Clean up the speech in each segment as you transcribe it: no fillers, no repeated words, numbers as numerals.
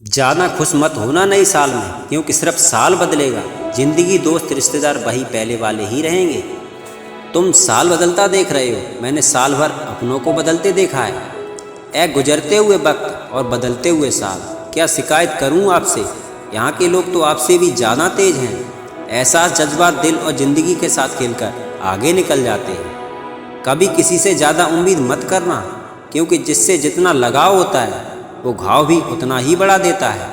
ज़्यादा खुश मत होना नई साल में, क्योंकि सिर्फ साल बदलेगा। ज़िंदगी, दोस्त, रिश्तेदार वही पहले वाले ही रहेंगे। तुम साल बदलता देख रहे हो, मैंने साल भर अपनों को बदलते देखा है। ए गुजरते हुए वक्त और बदलते हुए साल, क्या शिकायत करूं आपसे? यहाँ के लोग तो आपसे भी ज़्यादा तेज हैं। एहसास, जज्बात, दिल और ज़िंदगी के साथ खेलकर आगे निकल जाते हैं। कभी किसी से ज़्यादा उम्मीद मत करना, क्योंकि जिससे जितना लगाव होता है वो घाव भी उतना ही बढ़ा देता है।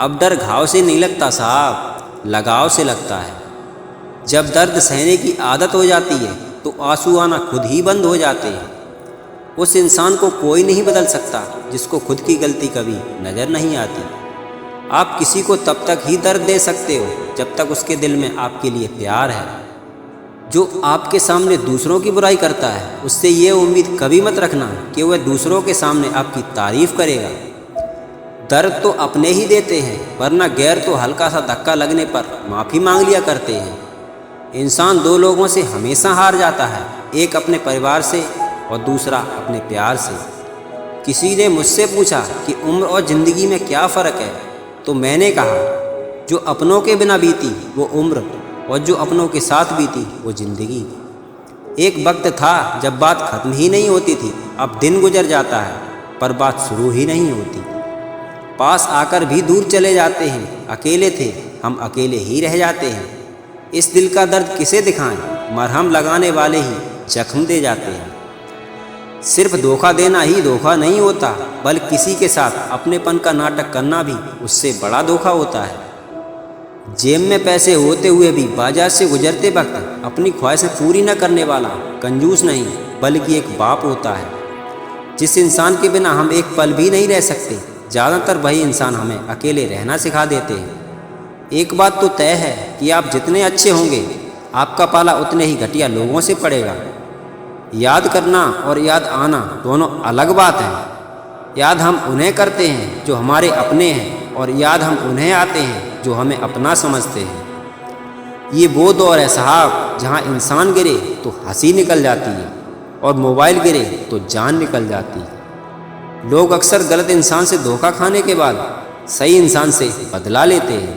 अब डर घाव से नहीं लगता साहब, लगाव से लगता है। जब दर्द सहने की आदत हो जाती है तो आंसू आना खुद ही बंद हो जाते हैं। उस इंसान को कोई नहीं बदल सकता जिसको खुद की गलती कभी नज़र नहीं आती। आप किसी को तब तक ही दर्द दे सकते हो जब तक उसके दिल में आपके लिए प्यार है। जो आपके सामने दूसरों की बुराई करता है, उससे ये उम्मीद कभी मत रखना कि वह दूसरों के सामने आपकी तारीफ करेगा। दर्द तो अपने ही देते हैं, वरना गैर तो हल्का सा धक्का लगने पर माफ़ी मांग लिया करते हैं। इंसान दो लोगों से हमेशा हार जाता है, एक अपने परिवार से और दूसरा अपने प्यार से। किसी ने मुझसे पूछा कि उम्र और ज़िंदगी में क्या फ़र्क है, तो मैंने कहा जो अपनों के बिना बीती वो उम्र, और जो अपनों के साथ बीती वो ज़िंदगी। एक वक्त था जब बात ख़त्म ही नहीं होती थी, अब दिन गुजर जाता है पर बात शुरू ही नहीं होती। पास आकर भी दूर चले जाते हैं, अकेले थे हम अकेले ही रह जाते हैं। इस दिल का दर्द किसे दिखाएं, मरहम लगाने वाले ही जख्म दे जाते हैं। सिर्फ धोखा देना ही धोखा नहीं होता, बल्कि किसी के साथ अपनेपन का नाटक करना भी उससे बड़ा धोखा होता है। जेब में पैसे होते हुए भी बाजार से गुजरते वक्त अपनी ख्वाहिशें पूरी न करने वाला कंजूस नहीं बल्कि एक बाप होता है। जिस इंसान के बिना हम एक पल भी नहीं रह सकते, ज़्यादातर वही इंसान हमें अकेले रहना सिखा देते हैं। एक बात तो तय है कि आप जितने अच्छे होंगे, आपका पाला उतने ही घटिया लोगों से पड़ेगा। याद करना और याद आना दोनों अलग बात हैं। याद हम उन्हें करते हैं जो हमारे अपने हैं, और याद हम उन्हें आते हैं जो हमें अपना समझते हैं। ये वो दौर है साहब जहाँ इंसान गिरे तो हंसी निकल जाती है और मोबाइल गिरे तो जान निकल जाती है। लोग अक्सर गलत इंसान से धोखा खाने के बाद सही इंसान से बदला लेते हैं।